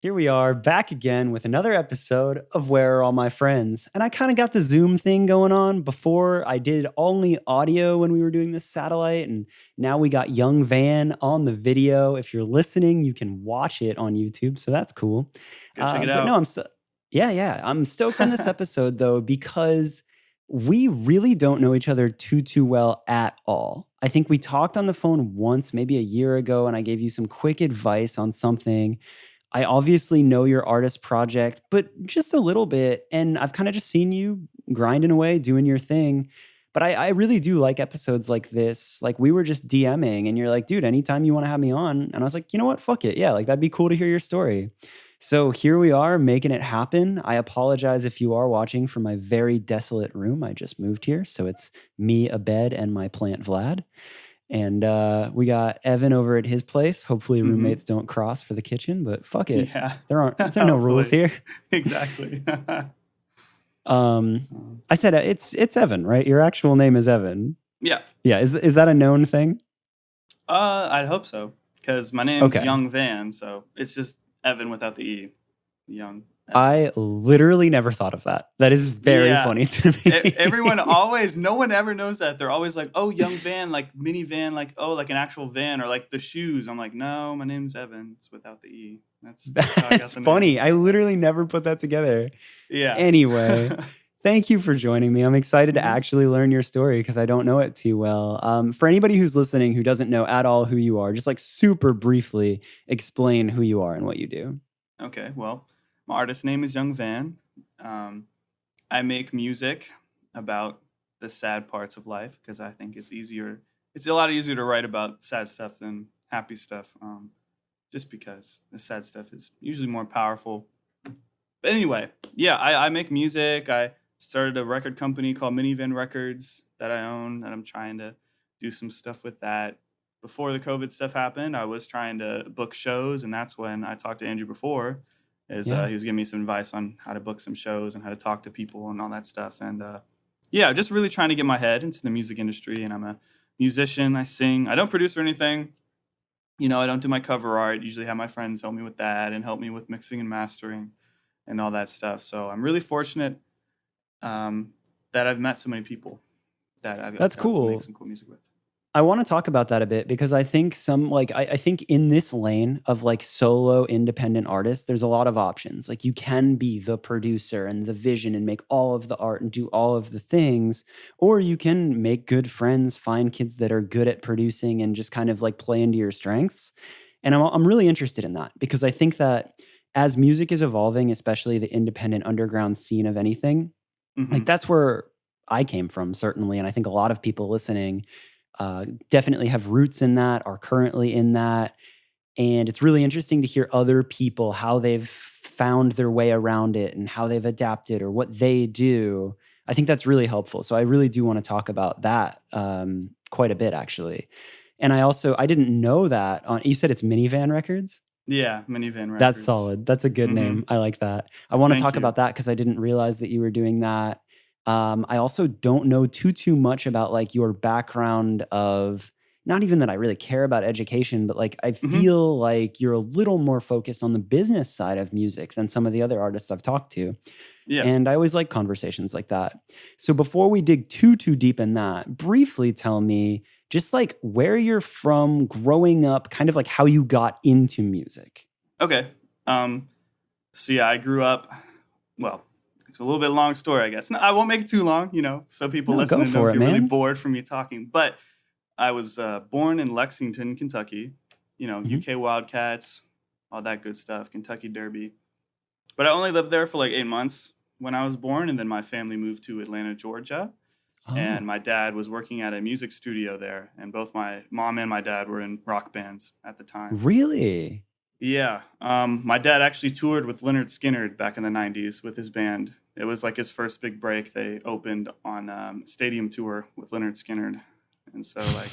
Here we are back again with another episode of Where Are All My Friends? And I kind of got the Zoom thing going on. Before I did only audio when we were doing this satellite. And now we got Young Van on the video. If you're listening, you can watch it on YouTube. So that's cool. Go check it But no, out. yeah. I'm stoked on this episode though, because we really don't know each other too well at all. I think we talked on the phone once, maybe a year ago, and I gave you some quick advice on something. I obviously know your artist project, but just a little bit. And I've kind of just seen you grinding away, doing your thing. But I really do like episodes like this. Like we were just DMing and you're like, dude, anytime you want to have me on. And I was like, you know what? Fuck it. Yeah, like that'd be cool to hear your story. So here we are making it happen. I apologize if you are watching from my very desolate room. I just moved here. So it's me, a bed, and my plant Vlad. And we got Evan over at his place. Hopefully Mhm. roommates don't cross for the kitchen, but fuck it. Yeah. There are no rules Hopefully. here. Exactly. Um, Um, I said it's Evan, right? Your actual name is Evan. yeah. Yeah, is that a known thing? I'd hope so, because my name's Okay. Young Van, so it's just Evan without the E. Young Evan. I literally never thought of that. That is very Yeah. funny to me. Everyone always, no one ever knows that. They're always like, oh, Young Van, like minivan, like, oh, like an actual van, or like the shoes. I'm like, no, my name's Evan. It's without the E. That's how I got That's the funny. name. I literally never put that together. Yeah. Anyway, thank you for joining me. I'm excited to Mhm. actually learn your story because I don't know it too well. For anybody who's listening who doesn't know at all who you are, just like super briefly explain who you are and what you do. Okay, well, my artist name is Young Van. Um, I make music about the sad parts of life because I think it's easier. It's a lot easier to write about sad stuff than happy stuff. Just because the sad stuff is usually more powerful. But anyway, yeah, I make music. I started a record company called Minivan Records that I own, and I'm trying to do some stuff with that. Before the COVID stuff happened, I was trying to book shows, and that's when I talked to Andrew before. Yeah. He was giving me some advice on how to book some shows and how to talk to people and all that stuff. And yeah, just really trying to get my head into the music industry. And I'm a musician. I sing. I don't produce or anything. I don't do my cover art. Usually have my friends help me with that and help me with mixing and mastering and all that stuff. So I'm really fortunate that I've met so many people that I've That's got to make cool. some cool music with. I want to talk about that a bit because I think I think in this lane of like solo independent artists, there's a lot of options. Like you can be the producer and the vision and make all of the art and do all of the things, or you can make good friends, find kids that are good at producing and just kind of like play into your strengths. And I'm really interested in that because I think that as music is evolving, especially the independent underground scene of anything, like Hmm. that's where I came from, certainly. And I think a lot of people listening definitely have roots in that, are currently in that. And it's really interesting to hear other people, how they've found their way around it and how they've adapted or what they do. I think that's really helpful. So I really do want to talk about that quite a bit, actually. And I didn't know that you said it's Minivan Records? Yeah, Minivan That's Records. solid. That's a good Hmm. name. I like that. I wanna Thank talk you. about that because I didn't realize that you were doing that. I also don't know too much about, like, your background of not even that I really care about education, but, like, I Hmm. feel like you're a little more focused on the business side of music than some of the other artists I've talked to, Yeah. and I always like conversations like that. So before we dig too deep in that, briefly tell me just, like, where you're from growing up, kind of like how you got into music. Okay. Um, so yeah, I grew up. Well, it's a little bit long story, I guess. No, I won't make it too long. So people No, go listening don't for it, get really man. bored from me talking. But I was born in Lexington, Kentucky. Mhm. UK Wildcats, all that good stuff, Kentucky Derby. But I only lived there for like 8 months when I was born, and then my family moved to Atlanta, Georgia. And Oh, my dad was working at a music studio there, and both my mom and my dad were in rock bands at the time. really? Yeah. My dad actually toured with Leonard Skinner back in the 90s with his band. It was like his first big break. They opened on stadium tour with Leonard Skinner. And so like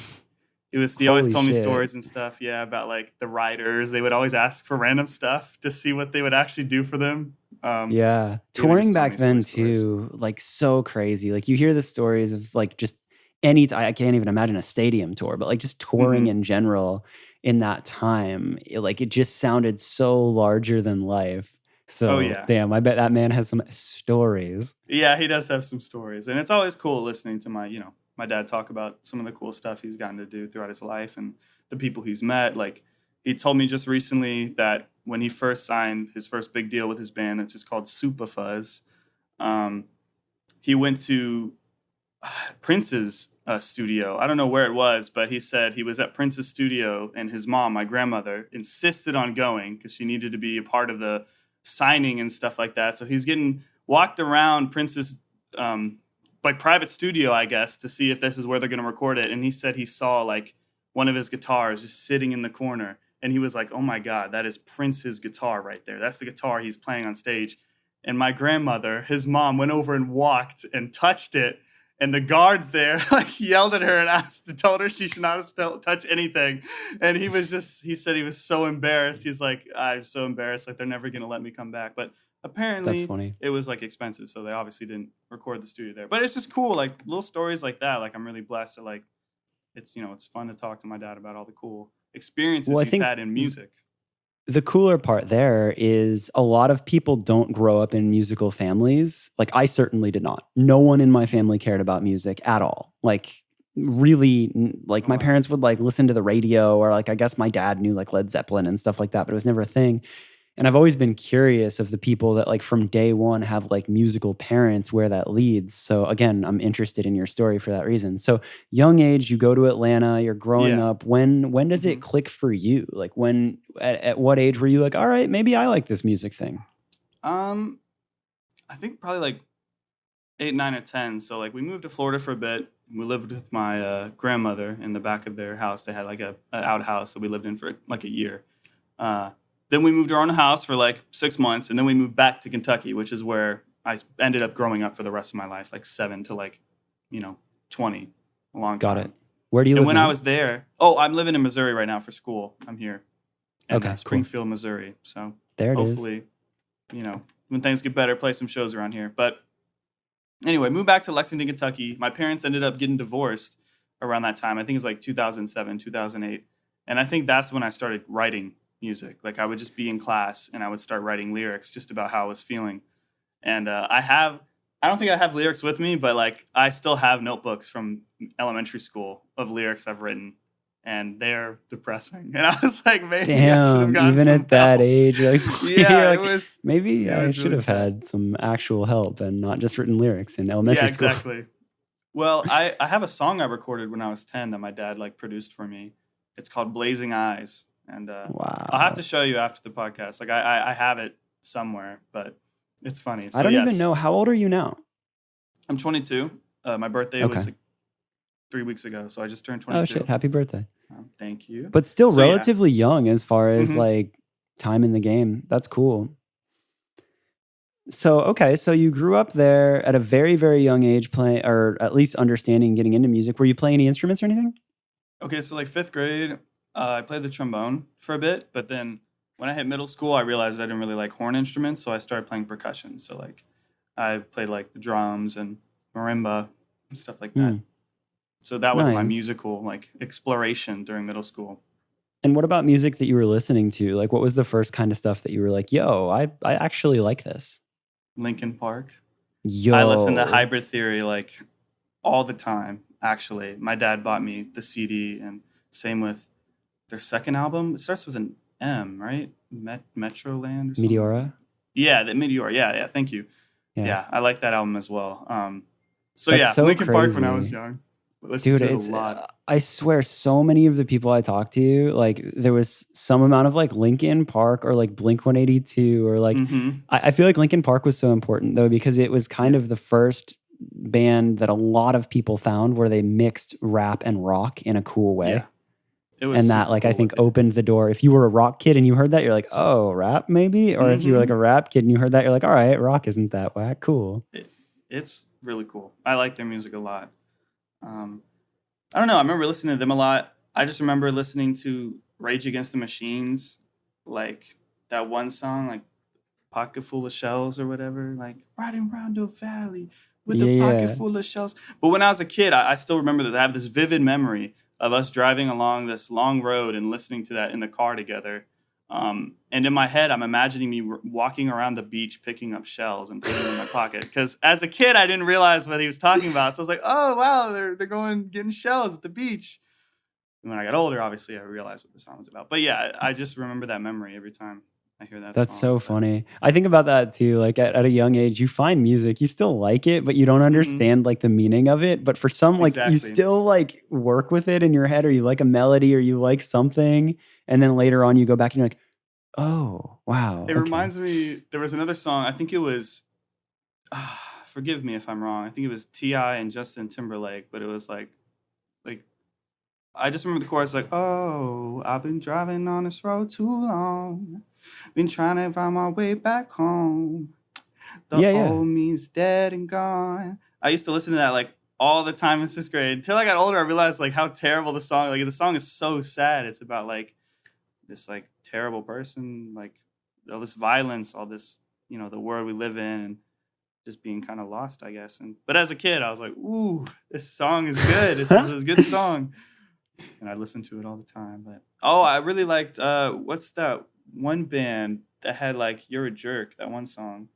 he always Holy told me shit. stories and stuff, yeah, about like the writers. They would always ask for random stuff to see what they would actually do for them. Yeah. He would Touring just tell back me silly then stories. too, like, so crazy. Like, you hear the stories of, like, just I can't even imagine a stadium tour, but, like, just touring Hmm. in general. in that time. Like, it just sounded so larger than life. Oh So, yeah. damn, I bet that man has some stories. Yeah, he does have some stories, and it's always cool listening to my dad talk about some of the cool stuff he's gotten to do throughout his life and the people he's met. Like he told me just recently that when he first signed his first big deal with his band, it's just called Super Fuzz. Um, he went to Prince's studio. I don't know where it was, but he said he was at Prince's studio, and his mom, my grandmother, insisted on going because she needed to be a part of the signing and stuff like that. So he's getting walked around Prince's like private studio, I guess, to see if this is where they're going to record it. And he said he saw like one of his guitars just sitting in the corner, and he was like, "Oh my God, that is Prince's guitar right there. That's the guitar he's playing on stage." And my grandmother, his mom, went over and walked and touched it, and the guards there like yelled at her and told her she should not touch anything. And he said he was so embarrassed. He's like, "I'm so embarrassed. Like, they're never going to let me come back." But That's apparently funny. it was like expensive. So they obviously didn't record the studio there, but it's just cool. Like little stories like that. Like I'm really blessed that like, it's fun to talk to my dad about all the cool experiences Well, I he's think had in music. the cooler part there is a lot of people don't grow up in musical families. Like, I certainly did not. No one in my family cared about music at all. Like, really, like, Oh my wow. parents would like listen to the radio, or like, I guess my dad knew like Led Zeppelin and stuff like that, but it was never a thing. And I've always been curious of the people that like from day one have like musical parents, where that leads. So again, I'm interested in your story for that reason. So young age, you go to Atlanta, you're growing Yeah. up. When does hmm it click for you? Like, at what age were you like, all right, maybe I like this music thing? Um, I think probably like 8, 9, or 10. So like we moved to Florida for a bit. We lived with my grandmother in the back of their house. They had like a outhouse that we lived in for like a year. Uh, then we moved our own house for like 6 months, and then we moved back to Kentucky, which is where I ended up growing up for the rest of my life, like 7 to like, you know, 20, a long Got it. time. Where do you And live when I now? was there, oh, I'm living in Missouri right now for school. I'm here in Okay, cool. Springfield, Missouri. So There it is. hopefully, when things get better, play some shows around here. But anyway, moved back to Lexington, Kentucky. My parents ended up getting divorced around that time. I think it was like 2007, 2008. And I think that's when I started writing music. Like I would just be in class and I would start writing lyrics just about how I was feeling. And I don't think I have lyrics with me, but like I still have notebooks from elementary school of lyrics I've written, and they're depressing. And I was like, maybe I should have Damn, gotten even some at that help. age, you're like, Yeah, you're it like, was maybe it I was should really have sad. had some actual help and not just written lyrics in Yeah, elementary school. exactly. Well, I have a song I recorded when I was 10 that my dad like produced for me. It's called Blazing Eyes. And I'll have to Wow. show you after the podcast. Like I have it somewhere, but it's funny. I So don't even yes, know. How old are you now? I'm 22. My birthday was Okay. like 3 weeks ago, so I just turned Oh shit, 22. happy birthday. Thank you. But still So yeah. relatively young as far as hmm like time in the game. That's cool. So, okay, so you grew up there at a very, very young age playing, or at least understanding, getting into music. Were you playing any instruments or anything? Okay, so like fifth grade, I played the trombone for a bit, but then when I hit middle school, I realized I didn't really like horn instruments, so I started playing percussion. So like I played like the drums and marimba and stuff like that. Hmm, So that was my nice. musical like exploration during middle school. And what about music that you were listening to? Like, what was the first kind of stuff that you were like, yo, I actually like this? Linkin Park. I listened to Yo. Hybrid Theory like all the time. Actually, my dad bought me the CD, and same with their second album. It starts with an M, right? Metroland or something like that. Meteora? Yeah, the Meteor. Yeah, yeah. Thank you. Yeah. Yeah, I like that album as well. So That's yeah, so Linkin Park when I was crazy. young. Listened Dude, to it a it's lot. I swear so many of the people I talk to, like there was some amount of like Linkin Park or like Blink 182 or like Mm-hmm. I feel like Linkin Park was so important though because it was kind Yeah, of the first band that a lot of people found where they mixed rap and rock in a cool yeah. way. It was And that super like I cool what think they did. opened the door. If you were a rock kid and you heard that, you're like, oh, rap maybe? Or if you were like Mm-hmm. a rap kid and you heard that, you're like, all right, rock isn't that whack. Cool. It's really cool. I like their music a lot. Um, I don't know. I remember listening to them a lot. I just remember listening to Rage Against the Machines, like that one song, like Pocket Full of Shells or whatever, like riding around the valley with a Yeah, pocket yeah. full of shells. But when I was a kid, I still remember that I have this vivid memory of us driving along this long road and listening to that in the car together. And in my head, I'm imagining me walking around the beach picking up shells and putting them in my pocket. Because as a kid, I didn't realize what he was talking about. So I was like, oh, wow, they're going getting shells at the beach. And when I got older, obviously, I realized what the song was about. But yeah, I just remember that memory every time I hear that That's song. so funny. I think about that too. Like at a young age, you find music, you still like it, but you don't Hmm. understand like the meaning of it. But for some, like you Exactly. still like work with it in your head, or you like a melody, or you like something, and then later on you go back and you're like, oh wow, It okay, reminds me, there was another song, I think it was, forgive me if I'm wrong. I think it was T.I. and Justin Timberlake, but it was like, I just remember the chorus like, "Oh, I've been driving on this road too long, been trying to find my way back home. The yeah, yeah. old me's dead and gone." I used to listen to that like all the time in sixth grade. Until I got older, I realized like how terrible the song. Like the song is so sad. It's about like this like terrible person, like all this violence, all this the world we live in, and just being kind of lost, I guess. And but as a kid, I was like, "Ooh, this song is good. This is a good song." And I listen to it all the time. But oh, I really liked what's that one band that had like "You're a Jerk"? That one song.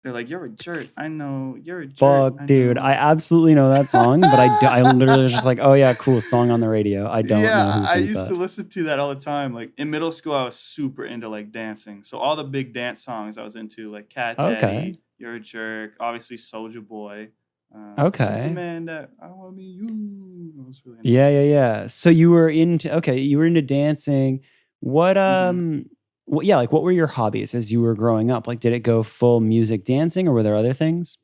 They're like, "You're a jerk. I know. You're a jerk. Fuck, I dude, I know." absolutely know that song, but I literally was just like, oh yeah, cool song on the radio. I don't know Yeah, who I sings used to that. listen to that all the time. Like in middle school, I was super into like dancing. So all the big dance songs I was into, like Cat Okay, Daddy, "You're a Jerk," obviously Soldier Boy, okay. Superman, that I want me you. I was really into Yeah, all yeah, those. yeah. So you were into okay, you were into dancing. What Hmm. what yeah, like what were your hobbies as you were growing up? Like did it go full music dancing or were there other things?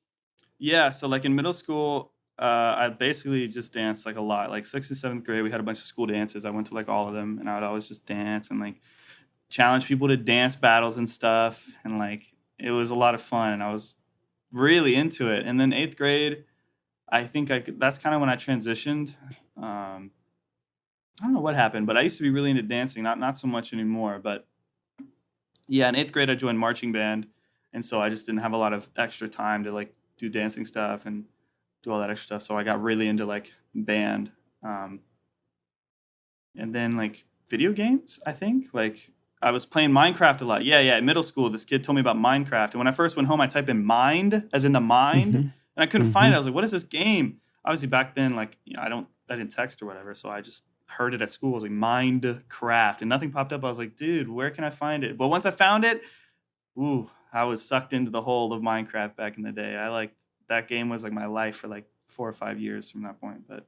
Yeah, so like in middle school, I basically just danced like a lot. Like sixth and seventh grade, we had a bunch of school dances. I went to like all of them, and I would always just dance and like challenge people to dance battles and stuff. And like it was a lot of fun, and I was really into it. And then eighth grade, I think that's kind of when I transitioned. Um, I don't know what happened, but I used to be really into dancing, not so much anymore. But yeah, in eighth grade, I joined marching band, and so I just didn't have a lot of extra time to like do dancing stuff and do all that extra stuff. So I got really into like band, um, and then like video games. I think like I was playing Minecraft a lot. Yeah, yeah. In middle school, this kid told me about Minecraft, and when I first went home, I typed in "mind" as in the mind, and Mhm. I couldn't find it. I Mhm. was like, "What is this game?" Obviously, back then, like I didn't text or whatever, so I just heard it at school. I was like Minecraft, and nothing popped up. I was like, "Dude, where can I find it?" But once I found it, ooh, I was sucked into the hole of Minecraft back in the day. I liked that game was like my life for like 4 or 5 years from that point. But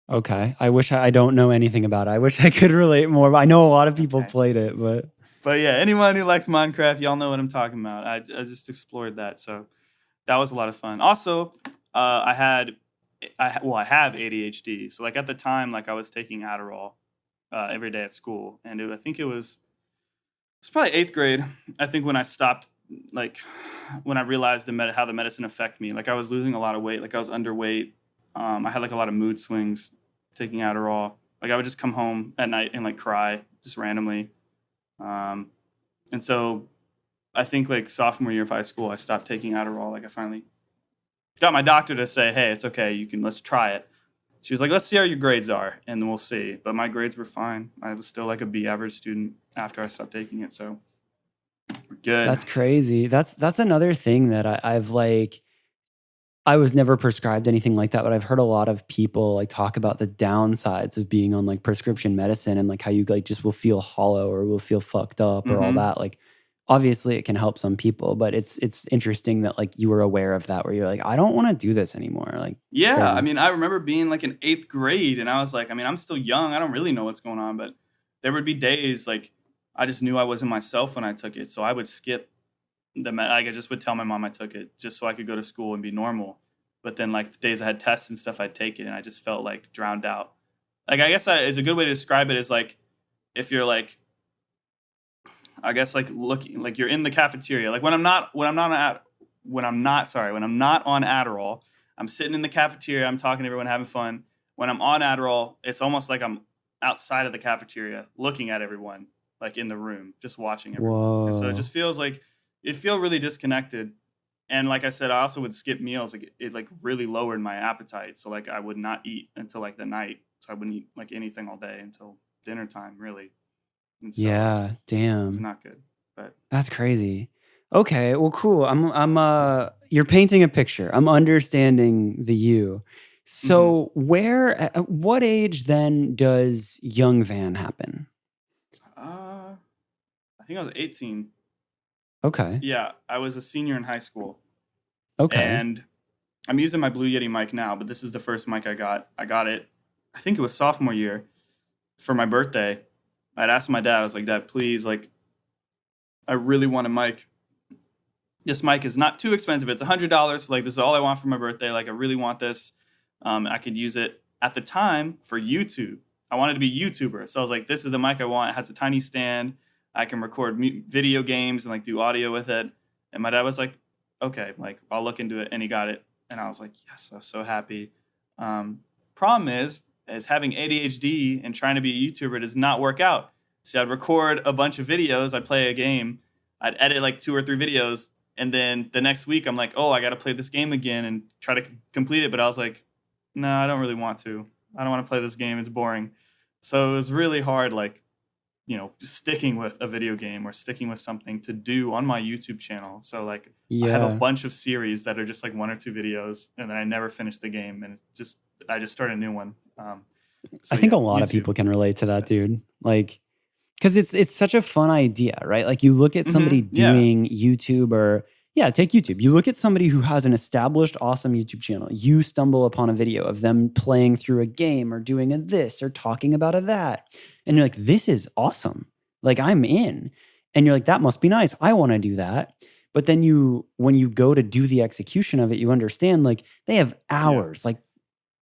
Okay. I wish I don't know anything about it. I wish I could relate more. But I know a lot of people okay. played it, but But yeah, anyone who likes Minecraft, y'all know what I'm talking about. I just explored that, so that was a lot of fun. Also, I had, I have ADHD. So like at the time, like I was taking Adderall every day at school, and I think it's probably eighth grade. I think when I stopped, like when I realized how the medicine affected me. Like I was losing a lot of weight. Like I was underweight. I had like a lot of mood swings taking Adderall. Like I would just come home at night and like cry just randomly. Um, and so I think like sophomore year of high school, I stopped taking Adderall. Like I finally got my doctor to say, "Hey, it's okay. Let's try it." She was like, "Let's see how your grades are, and then we'll see." But my grades were fine. I was still like a B average student after I stopped taking it, so we're good. that's crazy. That's another thing that I've like I was never prescribed anything like that, but I've heard a lot of people like talk about the downsides of being on like prescription medicine and like how you like just will feel hollow or will feel fucked up or all Hmm. that. Like obviously it can help some people, but it's interesting that like you were aware of that where you're like, I don't want to do this anymore. Like it's Yeah, I crazy. mean, I remember being like in eighth grade, and I was like, I mean, I'm still young. I don't really know what's going on, but there would be days like I just knew I wasn't myself when I took it, so I would skip like I just would tell my mom I took it just so I could go to school and be normal. But then like the days I had tests and stuff, I'd take it, and I just felt like drowned out. Like I guess it's a good way to describe it is like if you're like I guess like looking like you're in the cafeteria. Like when I'm not on Adderall, I'm sitting in the cafeteria, I'm talking to everyone, having fun. When I'm on Adderall, it's almost like I'm outside of the cafeteria, looking at everyone, like in the room, just watching everyone. And so it Whoa. just feels like it feel really disconnected. And like I said, I also would skip meals. Like it like really lowered my appetite. So like I would not eat until like the night. so I wouldn't eat like anything all day until dinner time, really. And so Yeah, it was damn. not good. But That's crazy. Okay, well, cool. You're painting a picture. I'm understanding the you. mhm. So, at what age then does young Van happen? uh, I think I was 18. Okay. Yeah, I was a senior in high school, Okay. and I'm using my Blue Yeti mic now, but this is the first mic I got. I got it, I think it was sophomore year for my birthday. I'd asked my dad, I was like, Dad, please, like, I really want a mic. This mic is not too expensive. It's $100. Like, this is all I want for my birthday. Like, I really want this. I could use it at the time for YouTube. I wanted to be a YouTuber. So I was like, this is the mic I want. It has a tiny stand. I can record video games and like do audio with it. And my dad was like, okay, like I'll look into it. And he got it. And I was like, yes, I was so happy. Um, Problem is having ADHD and trying to be a YouTuber does not work out. So I'd record a bunch of videos. I'd play a game. I'd edit like 2 or 3 videos. And then the next week, I'm like, oh, I got to play this game again and try to complete it. But I was like, no, I don't really want to. I don't want to play this game. It's boring. So it was really hard, like, just sticking with a video game or sticking with something to do on my YouTube channel. So, like, I have a Yeah. bunch of series that are just like 1 or 2 videos, and then I never finish the game. And I just start a new one. So, I think a yeah, lot of YouTube. people can relate to That's that, it. dude. Like, because it's such a fun idea, right? Like you look at somebody Yeah. doing YouTube or yeah, take YouTube. You look at somebody who has an established, awesome YouTube channel. You stumble upon a video of them playing through a game or doing a this or talking about a that. And you're like, this is awesome. Like I'm in. And you're like, that must be nice. I want to do that. But then when you go to do the execution of it, you understand like they have Yeah. hours, like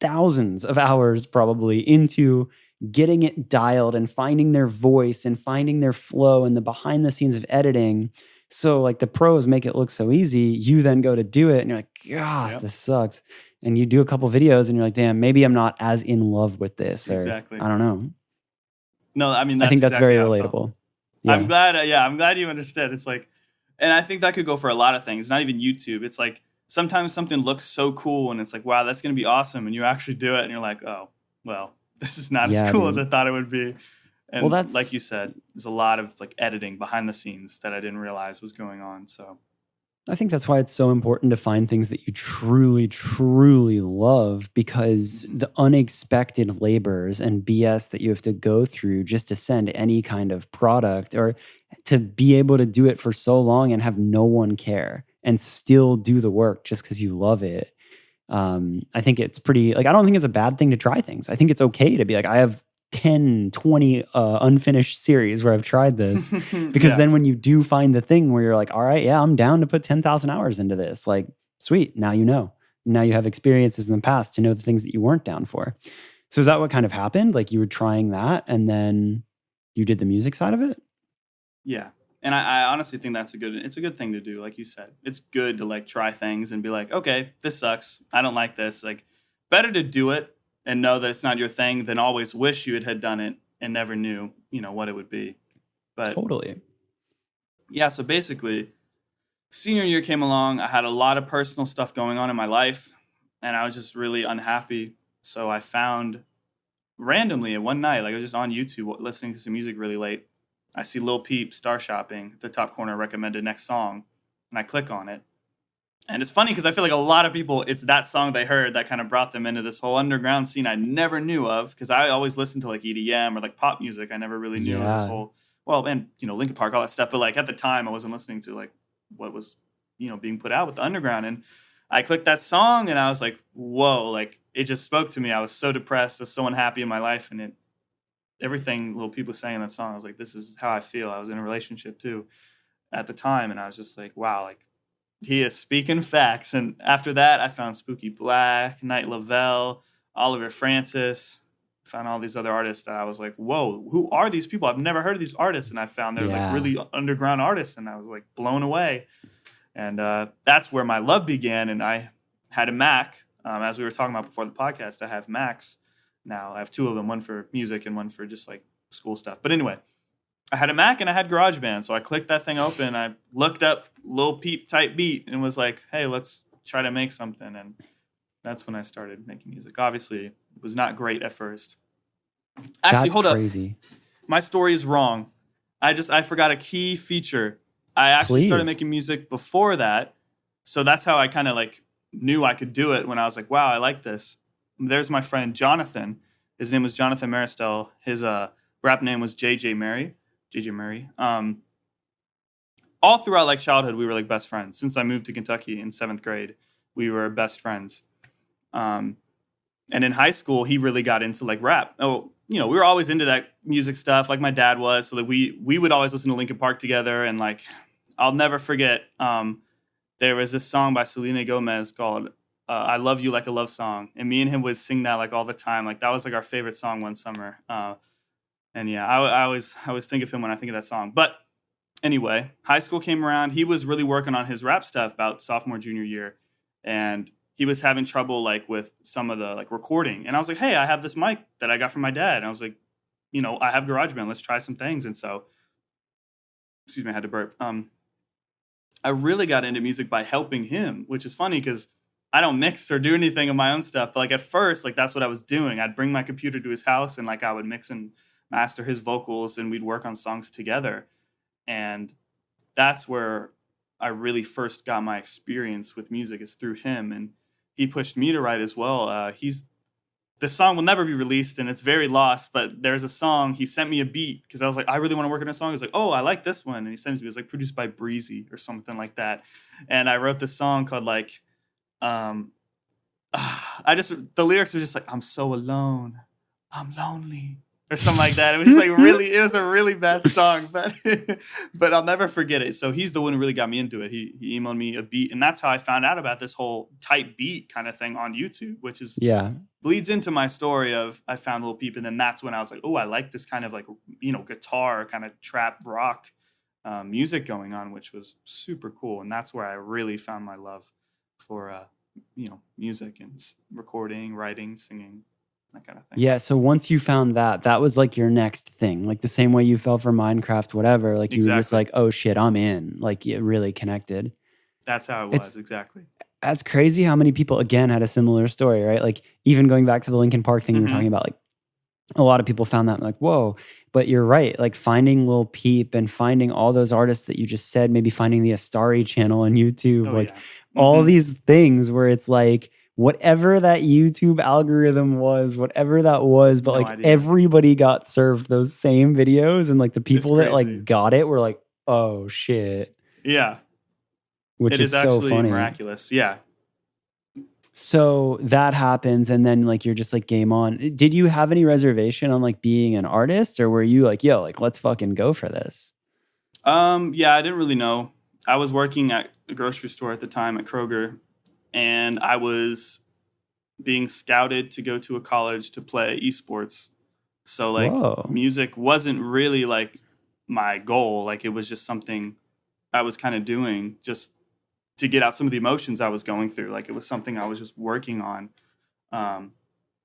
thousands of hours probably into getting it dialed and finding their voice and finding their flow and the behind the scenes of editing. So like the pros make it look so easy. You then go to do it and you're like, God, Yep. this sucks. And you do a couple videos and you're like, damn, maybe I'm not as in love with this, or Exactly. I don't know. No, I mean, I that's think that's exactly very how it felt. relatable. I'm Yeah. glad. Yeah, I'm glad you understood. It's like, and I think that could go for a lot of things. Not even YouTube. It's like sometimes something looks so cool, and it's like, wow, that's gonna be awesome, and you actually do it, and you're like, oh, well, this is not as Yeah, cool as I dude. thought it would be. Well, And like that's you said, there's a lot of like editing behind the scenes that I didn't realize was going on. So I think that's why it's so important to find things that you truly, truly love, because mhm. the unexpected labors and BS that you have to go through just to send any kind of product or to be able to do it for so long and have no one care and still do the work just because you love it. I think it's pretty, like, I don't think it's a bad thing to try things. I think it's okay to be like, I have 10, 20 unfinished series where I've tried this. Because Yeah, then when you do find the thing where you're like, all right, yeah, I'm down to put 10,000 hours into this, like, sweet. Now you know. Now you have experiences in the past to know the things that you weren't down for. So is that what kind of happened? Like you were trying that and then you did the music side of it? yeah. And I honestly think it's a good thing to do. Like you said, it's good to like try things and be like, okay, this sucks. I don't like this. Like, better to do it and know that it's not your thing than always wish you had done it and never knew, what it would be. But Totally. yeah, so basically, senior year came along. I had a lot of personal stuff going on in my life, and I was just really unhappy. So I found randomly one night, like I was just on YouTube listening to some music really late. I see Lil Peep Star Shopping at the top corner recommended next song, and I click on it. And it's funny because I feel like a lot of people, it's that song they heard that kind of brought them into this whole underground scene I never knew of, because I always listened to like EDM or like pop music. I never really knew this Yeah. whole, well, and Linkin Park, all that stuff. But like at the time, I wasn't listening to like what was being put out with the underground. And I clicked that song and I was like, whoa, like it just spoke to me. I was so depressed, I was so unhappy in my life, and everything little people saying in that song, I was like, this is how I feel. I was in a relationship too at the time, and I was just like, wow, like he is speaking facts. And after that, I found Spooky Black, Night Lavelle, Oliver Francis. Found all these other artists that I was like, whoa, who are these people? I've never heard of these artists. And I found they're like Yeah. really underground artists, and I was like blown away. And that's where my love began. And I had a Mac. As we were talking about before the podcast, I have Macs now. I have 2 of them, one for music and one for just like school stuff. But anyway, I had a Mac and I had GarageBand. So I clicked that thing open. I looked up Lil Peep type beat and was like, hey, let's try to make something. And that's when I started making music. Obviously, it was not great at first. Actually, That's hold up. crazy. My story is wrong. I forgot a key feature. I actually started Please. making music before that. So that's how I kind of like knew I could do it when I was like, wow, I like this. There's my friend Jonathan. His name was Jonathan Maristel. His rap name was JJ Mary. JJ Mary. All throughout like childhood, we were like best friends. Since I moved to Kentucky in 7th grade, we were best friends. Um, and in high school, he really got into like rap. Oh, you know, we were always into that music stuff, like my dad was. So that we would always listen to Linkin Park together, and like I'll never forget. There was this song by Selena Gomez called "I Love You Like a Love Song," and me and him would sing that like all the time. Like that was like our favorite song one summer. And yeah, I always think of him when I think of that song. But anyway, high school came around. He was really working on his rap stuff about sophomore junior year, and he was having trouble like with some of the like recording. And I was like, hey, I have this mic that I got from my dad. And I was like, you know, I have GarageBand. Let's try some things. And so, excuse me, I had to burp. I really got into music by helping him, which is funny because I don't mix or do anything of my own stuff. But like at first, like that's what I was doing. I'd bring my computer to his house and like I would mix and master his vocals and we'd work on songs together. And that's where I really first got my experience with music is through him. And he pushed me to write as well. The song will never be released and it's very lost, but there's a song. He sent me a beat because I was like, I really want to work on a song. He's like, oh, I like this one. And he sends me, it was like produced by Breezy or something like that. And I wrote this song called like, the lyrics were just like, I'm so alone. I'm lonely. Or something like that. It was just like really, it was a really bad song, but but I'll never forget it. So he's the one who really got me into it. He emailed me a beat, and that's how I found out about this whole type beat kind of thing on YouTube, which is Yeah. bleeds into my story of I found Lil Peep, and then that's when I was like, oh, I like this kind of like guitar kind of trap rock music going on, which was super cool, and that's where I really found my love for music and recording, writing, singing. That kind of thing. Yeah, so once you found that, that was like your next thing. Like the same way you fell for Minecraft, whatever, like you were just Exactly. like, "Oh shit, I'm in." Like it really connected. That's how it It's was, exactly. that's crazy how many people again had a similar story, right? Like even going back to the Linkin Park thing you were talking Mhm. about, like a lot of people found that like, "Whoa." But you're right, like finding Lil Peep and finding all those artists that you just said, maybe finding the Astari channel on YouTube, Oh, like yeah. all Mhm. these things where it's like whatever that YouTube algorithm was, whatever that was, but No like idea. everybody got served those same videos and like the It's people that crazy. like got it were like, "Oh shit," Yeah. which It is is so actually funny. miraculous. Yeah. So that happens and then like you're just like game on. Did you have any reservation on like being an artist or were you like, "Yo, like let's fucking go for this?" Yeah, I didn't really know. I was working at a grocery store at the time at Kroger, and I was being scouted to go to a college to play esports. So like Whoa. music wasn't really like my goal. Like it was just something I was kind of doing just to get out some of the emotions I was going through. Like it was something I was just working on um,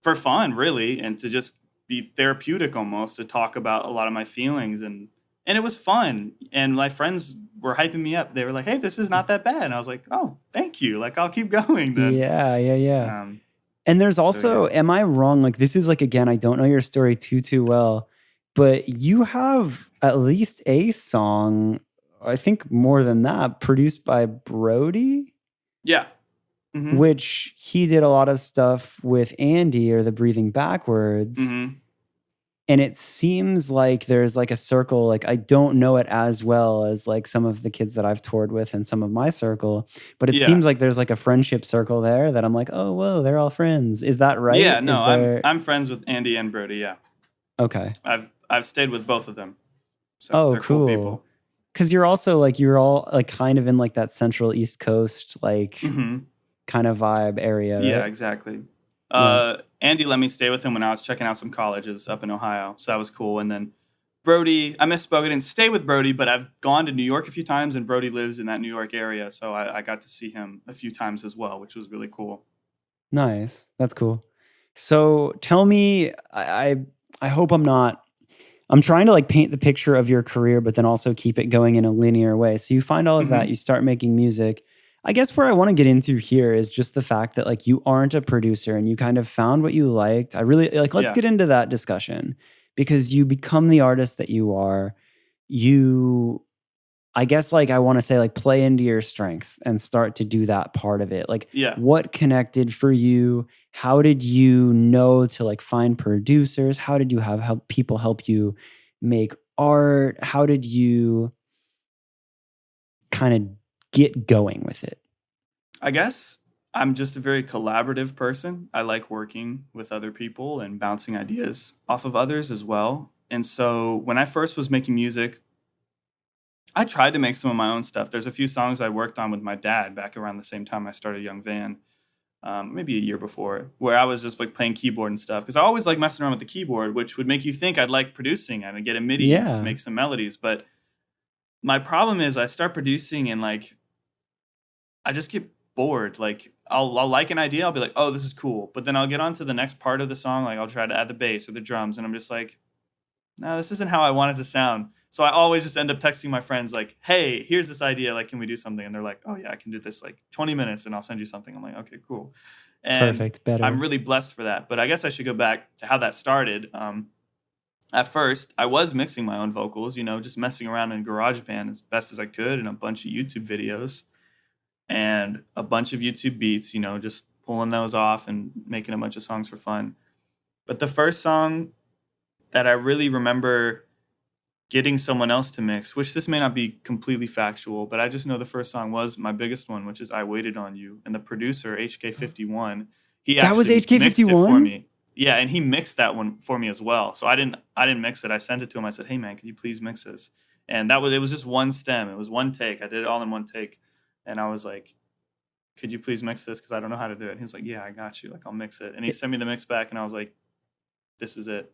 for fun, really, and to just be therapeutic almost to talk about a lot of my feelings and it was fun. And my friends were hyping me up. They were like, "Hey, this is not that bad." And I was like, "Oh, thank you. Like I'll keep going then." Yeah, yeah, yeah. Um, And there's so yeah. also, am I wrong? Like, this is like, again, I don't know your story too well, but you have at least a song, I think more than that, produced by Brody, Yeah. Mhm. which he did a lot of stuff with Andy or the Breathing Backwards. Mhm. And it seems like there's like a circle, like I don't know it as well as like some of the kids that I've toured with and some of my circle, but it Yeah. seems like there's like a friendship circle there that I'm like, oh, whoa, they're all friends. Is that Yeah, right? no, Is I'm there? I'm friends with Andy and Brody, yeah. Okay. I've stayed with both of them. So, Oh, they're cool cool. people. Because you're also like, you're all like kind of in like that central East Coast, like Mhm. kind of vibe area, Yeah, right? exactly. Yeah. Andy let me stay with him when I was checking out some colleges up in Ohio, so that was cool. And then Brody, I misspoke. I didn't stay with Brody, but I've gone to New York a few times, and Brody lives in that New York area, so I got to see him a few times as well, which was really cool. Nice. That's cool. So tell me, I hope I'm not. I'm trying to like paint the picture of your career, but then also keep it going in a linear way. So you find all of that, Hmm. you start making music. I guess where I want to get into here is just the fact that like you aren't a producer and you kind of found what you liked. I really like, let's Yeah. get into that discussion because you become the artist that you are. You, I guess, like, I want to say, like, play into your strengths and start to do that part of it. Like, Yeah. what connected for you? How did you know to like find producers? How did you have help people help you make art? How did you kind of get going with it? I guess I'm just a very collaborative person. I like working with other people and bouncing ideas off of others as well. And so when I first was making music, I tried to make some of my own stuff. There's a few songs I worked on with my dad back around the same time I started Young Van, maybe a year before, where I was just like playing keyboard and stuff. Because I always like messing around with the keyboard, which would make you think I'd like producing and I'd get a MIDI and just Yeah. make some melodies. But my problem is I start producing and like I just get bored. Like I'll like an idea, I'll be like, oh, this is cool. But then I'll get on to the next part of the song, like I'll try to add the bass or the drums, and I'm just like, no, this isn't how I want it to sound. So I always just end up texting my friends like, hey, here's this idea. Like, can we do something? And they're like, oh yeah, I can do this like 20 minutes and I'll send you something. I'm like, okay, cool. And Perfect. I'm Better. really blessed for that. But I guess I should go back to how that started. At first, I was mixing my own vocals, just messing around in GarageBand as best as I could and a bunch of YouTube videos and a bunch of YouTube beats, just pulling those off and making a bunch of songs for fun. But the first song that I really remember getting someone else to mix, which this may not be completely factual, but I just know the first song was my biggest one, which is I Waited on You. And the producer, HKFiftyOne, he That was actually mixed it for HK51? me. Yeah, and he mixed that one for me as well. So I didn't mix it. I sent it to him. I said, "Hey man, can you please mix this?" And it was just one stem. It was one take. I did it all in one take. And I was like, "Could you please mix this? Because I don't know how to do it." And he was like, "Yeah, I got you. Like I'll mix it." And he sent me the mix back, and I was like, "This is it.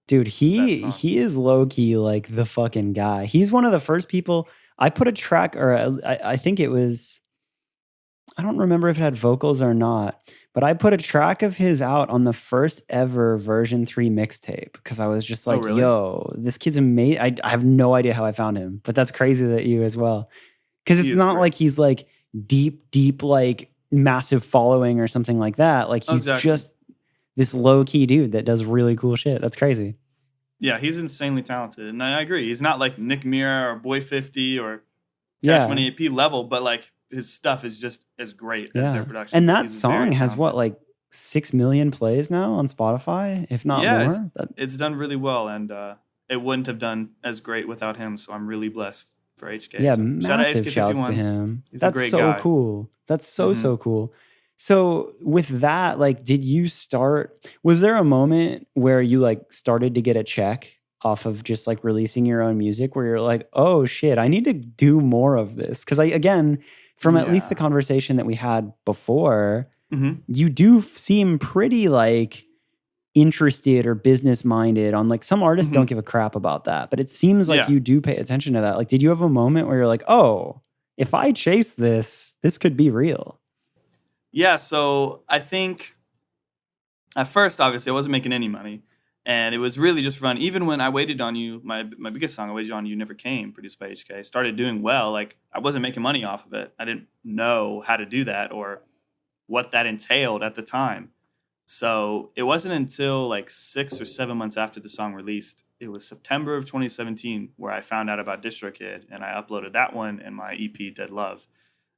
Dude, This is that song." he is low key like the fucking guy. He's one of the first people I put a track, or I think it was, I don't remember if it had vocals or not, but I put a track of his out on the first ever version 3 mixtape because I was just Oh, like, really? yo, this kid's amazing. I have no idea how I found him, but that's crazy that you as well. Because He it's is not great. like he's like deep, like massive following or something like that. Like Oh, he's exactly. just this low key dude that does really cool shit. That's crazy. Yeah, he's insanely talented, and I agree. He's not like Nick Mira or Boy 50 or Cash Yeah. Money AP level, but like his stuff is just as great as their Yeah. productions. And Like that he's very song has what, talented. like 6 million plays now on Spotify, if not Yeah, it's more? That, it's done really well, and it wouldn't have done as great without him. So I'm really blessed for HK. yeah, So shout out massive shouts to HK51. him. He's a That's great so guy. cool. That's so, Hmm. so cool. So with that, like, was there a moment where you like started to get a check off of just like releasing your own music where you're like, oh shit, I need to do more of this? Because again, from at least the Yeah. conversation that we had before, Hmm. you do seem pretty like interested or business minded on like some artists don't Hmm. give a crap about that, but it seems like Yeah. you do pay attention to that. Like, did you have a moment where you're like, oh, if I chase this, this could be real? Yeah. So I think at first, obviously, I wasn't making any money, and it was really just fun. Even when I Waited on You, my biggest song, I Waited on You, never came, produced by HK, started doing well. Like I wasn't making money off of it. I didn't know how to do that or what that entailed at the time. So it wasn't until like 6 or 7 months after the song released, it was September of 2017, where I found out about DistroKid, and I uploaded that one and my EP Dead Love.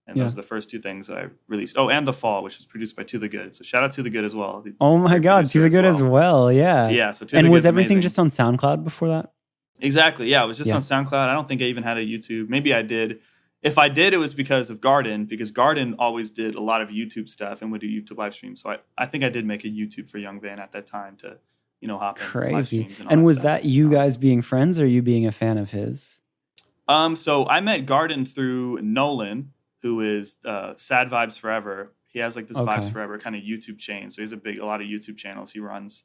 And Yeah. those are the first two things that I released. Oh, and The Fall, which was produced by To The Good. So shout out To The Good as well. Oh my Great God, to producer the as good as well. well. Yeah. Yeah, so To The And was Good's everything amazing. just on SoundCloud before that? Exactly. Yeah, it was just Yeah. on SoundCloud. I don't think I even had a YouTube. Maybe I did. If I did, it was because of Guardin, because Guardin always did a lot of YouTube stuff and would do YouTube live streams. So I think I did make a YouTube for Young Van at that time to, hop in live Crazy. streams and all And that was that stuff. you guys being friends or you being a fan of his? So I met Guardin through Nolan, who is Sad Vibes Forever. He has like this Vibes Okay. Forever kind of YouTube chain. So he's a lot of YouTube channels he runs.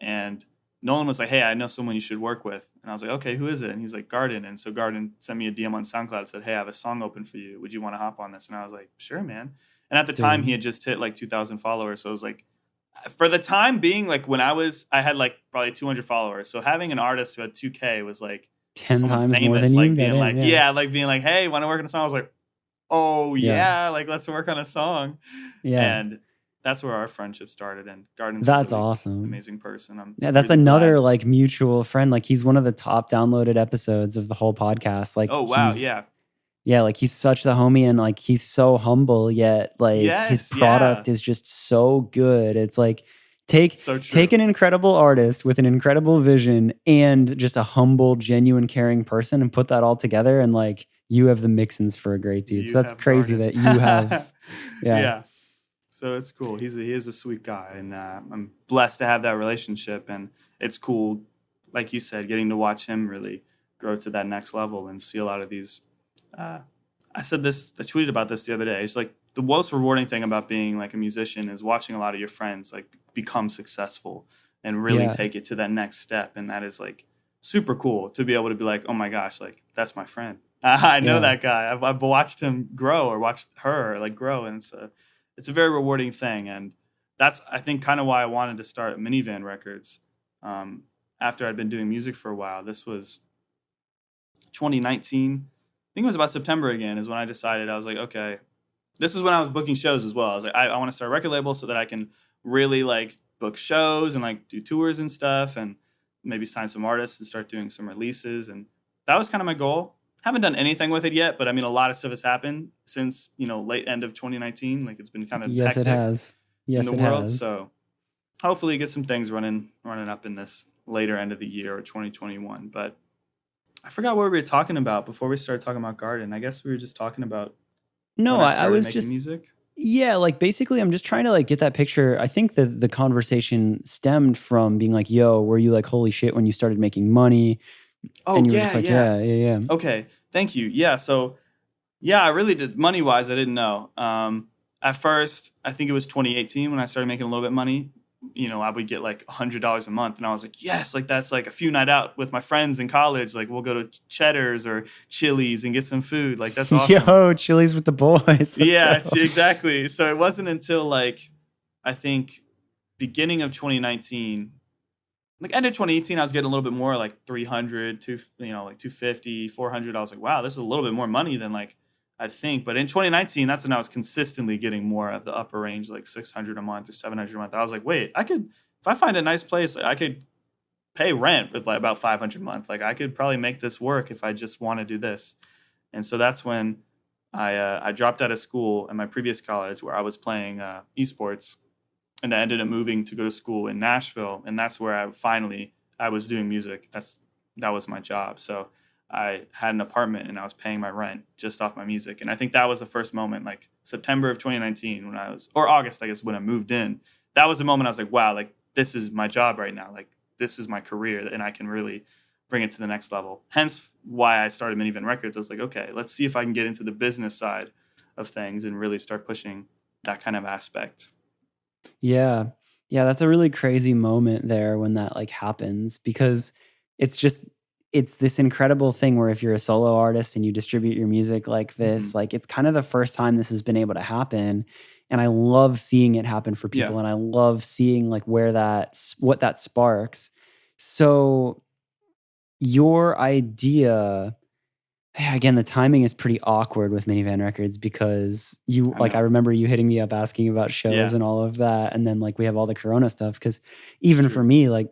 And Nolan was like, "Hey, I know someone you should work with." And I was like, "Okay, who is it?" And he's like, "Guardin." And so Guardin sent me a DM on SoundCloud and said, "Hey, I have a song open for you. Would you want to hop on this?" And I was like, "Sure, man." And at the time, he Dude. had just hit like 2,000 followers. So it was like, for the time being, like I had like probably 200 followers. So having an artist who had 2K was like 10 someone times more than famous, you. like being Goddamn. like, Yeah. yeah, like being like, "Hey, want to work on a song?" I was like, oh Yeah. yeah, like let's work on a song. Yeah. And that's where our friendship started. And Guardin's a That's really awesome. amazing person. I'm Yeah, that's really another, glad. like, mutual friend, like, he's one of the top downloaded episodes of the whole podcast, like, Oh wow, he's yeah. yeah, like, he's such the homie and, like, he's so humble, yet, like, his Yes, yeah. product is just so good. It's like, take So take true. an incredible artist with an incredible vision and just a humble, genuine, caring person and put that all together, and, like, you have the mixins for a great dude. So You that's have crazy Guardin. that you have yeah. Yeah. So it's cool. He is a sweet guy, and I'm blessed to have that relationship. And it's cool, like you said, getting to watch him really grow to that next level and see a lot of these. Uh, I said this. I tweeted about this the other day. It's like the most rewarding thing about being like a musician is watching a lot of your friends like become successful and really Yeah. take it to that next step. And that is like super cool to be able to be like, oh my gosh, like that's my friend. I know Yeah. that guy. I've watched him grow or watched her like grow, and it's a very rewarding thing. And that's, I think, kind of why I wanted to start Minivan Records. Um, After I'd been doing music for a while, this was 2019. I think it was about September again, is when I decided. I was like, okay, this is when I was booking shows as well. I was like, I want to start a record label so that I can really like book shows and like do tours and stuff and maybe sign some artists and start doing some releases. And that was kind of my goal. Haven't done anything with it yet, but I mean, a lot of stuff has happened since, late end of 2019. Like it's been kind of Yes, it hectic has. in the Yes, it world. has. So hopefully get some things running up in this later end of the year or 2021. But I forgot what we were talking about before we started talking about Garden. I guess we were just talking about No, when I I started was making just music. yeah, like, basically, I'm just trying to, like, get that picture. I think the conversation stemmed from being like, "Yo, were you like, holy shit,' when you started making money?" Oh And you were yeah, just like, yeah. "Yeah, yeah, yeah." Okay, thank you. Yeah, so yeah, I really did. Money wise, I didn't know. At first, I think it was 2018 when I started making a little bit of money. I would get like $100 a month, and I was like, yes, like that's like a few night out with my friends in college. Like we'll go to Cheddar's or Chili's and get some food. Like that's awesome. Yo, Chili's with the boys. Let's Yeah, go. exactly. So it wasn't until like I think beginning of 2019, like end of 2018, I was getting a little bit more like 300 to like 250, 400. I was like, wow, this is a little bit more money than like I'd think. But in 2019, that's when I was consistently getting more of the upper range, like 600 a month or 700 a month. I was like, wait, I could, if I find a nice place, I could pay rent with like about 500 a month. Like I could probably make this work if I just want to do this. And so that's when I dropped out of school at my previous college where I was playing esports, and I ended up moving to go to school in Nashville, and that's where I was doing music. That was my job. So I had an apartment and I was paying my rent just off my music. And I think that was the first moment, like September of 2019 when or August, I guess, when I moved in. That was the moment I was like, wow, like this is my job right now. Like this is my career and I can really bring it to the next level. Hence why I started Minivan Records. I was like, okay, let's see if I can get into the business side of things and really start pushing that kind of aspect. Yeah. Yeah, that's a really crazy moment there when that, like, happens because it's just it's this incredible thing where if you're a solo artist and you distribute your music like Hmm. this, like, it's kind of the first time this has been able to happen, and I love seeing it happen for Yeah. people, and I love seeing, like, where what that sparks. So, your idea yeah, again, the timing is pretty awkward with Minivan Records because I I know. remember you hitting me up asking about shows Yeah, and all of that, and then, like, we have all the corona stuff. Because it's even for true. me, like,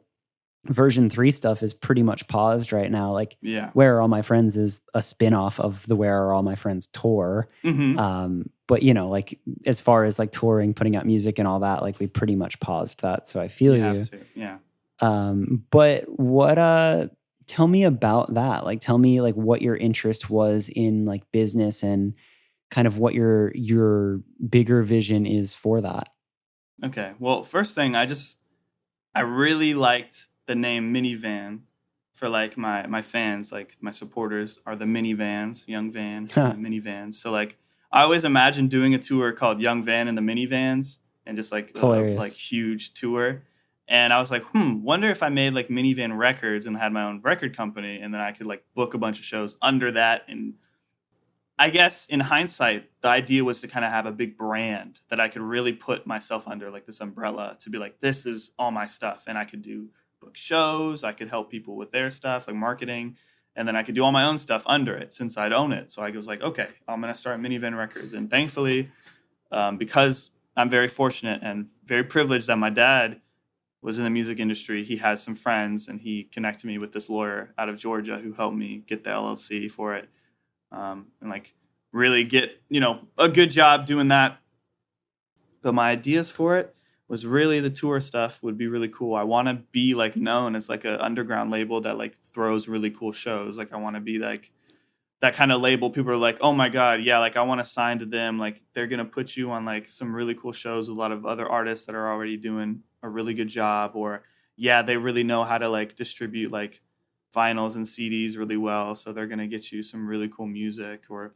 version 3 stuff is pretty much paused right now, like, Yeah. Where Are All My Friends is a spin-off of the Where Are All My Friends tour, Hmm. but, like, as far as, like, touring, putting out music and all that, like, we pretty much paused that, so I feel You have you. to. Yeah. But tell me about that. Like, tell me like what your interest was in like business and kind of what your bigger vision is for that. Okay. Well, first thing, I really liked the name minivan for like my fans, like my supporters are the minivans, Young Van and the minivans. So like I always imagined doing a tour called Young Van and the Minivans and just like a like Hilarious. huge tour. And I was like, wonder if I made like Minivan Records and had my own record company and then I could like book a bunch of shows under that. And I guess in hindsight, the idea was to kind of have a big brand that I could really put myself under, like this umbrella, to be like, this is all my stuff. And I could do book shows, I could help people with their stuff, like marketing. and then I could do all my own stuff under it since I'd own it. So I was like, okay, I'm gonna start Minivan Records, and thankfully, because I'm very fortunate and very privileged that my dad was in the music industry, he has some friends, and he connected me with this lawyer out of Georgia who helped me get the LLC for it, and like really get a good job doing that. But my ideas for it was really the tour stuff would be really cool. I want to be like known as like an underground label that like throws really cool shows. Like I want to be like that kind of label. People are like, oh my God, yeah, like I want to sign to them. Like they're going to put you on like some really cool shows with a lot of other artists that are already doing a really good job. Or yeah, they really know how to like distribute like vinyls and CDs really well. So they're going to get you some really cool music. Or,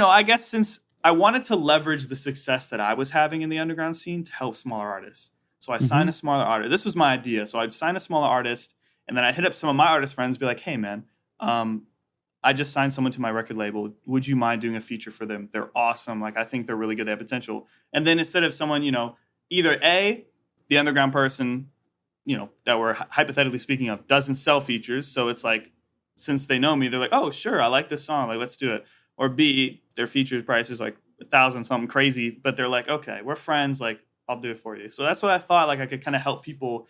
I guess since I wanted to leverage the success that I was having in the underground scene to help smaller artists. So I signed a smaller artist. This was my idea. So I'd sign a smaller artist, and then I'd hit up some of my artist friends, be like, hey, man, I just signed someone to my record label. Would you mind doing a feature for them? They're awesome. Like, I think they're really good. They have potential. And then instead of someone, either A, the underground person, that we're hypothetically speaking of, doesn't sell features. So it's like, since they know me, they're like, oh, sure, I like this song. Like, let's do it. Or B, their feature price is like 1,000 something crazy, but they're like, okay, we're friends. Like, I'll do it for you. So that's what I thought. Like, I could kind of help people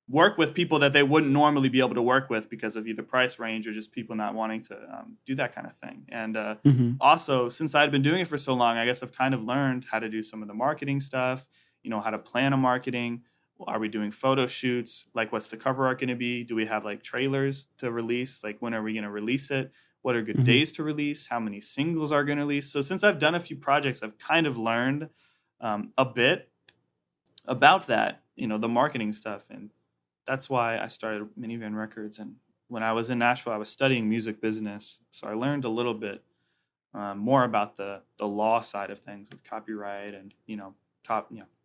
work with people that they wouldn't normally be able to work with because of either price range or just people not wanting to do that kind of thing. And also, since I'd been doing it for so long, I guess I've kind of learned how to do some of the marketing stuff, how to plan a marketing. Are we doing photo shoots? Like, what's the cover art going to be? Do we have like trailers to release? Like, when are we going to release it? What are good days to release? How many singles are going to release? So since I've done a few projects, I've kind of learned a bit about that, the marketing stuff. And that's why I started Minivan Records. And when I was in Nashville, I was studying music business. So I learned a little bit more about the law side of things with copyright and,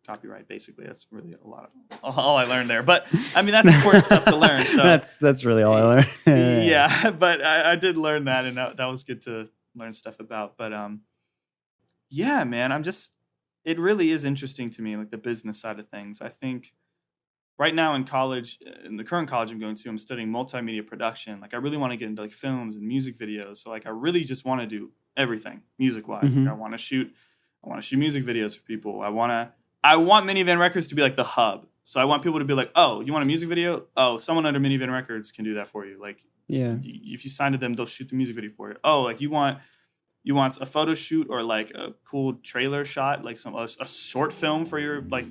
copyright. Basically, that's really a lot of all I learned there. But I mean, that's important stuff to learn. So that's really all I learned. yeah, but I did learn that, and that was good to learn stuff about. But yeah, man, it really is interesting to me, like the business side of things. I think right now in college, in the current college I'm going to, I'm studying multimedia production. Like I really want to get into like films and music videos. So like I really just want to do everything music wise. Like I want to shoot music videos for people. I want Minivan Records to be like the hub. So I want people to be like, oh, you want a music video? Oh, someone under Minivan Records can do that for you. Like, yeah, if you sign to them, they'll shoot the music video for you. Oh, like you want a photo shoot or like a cool trailer shot, like a short film for your like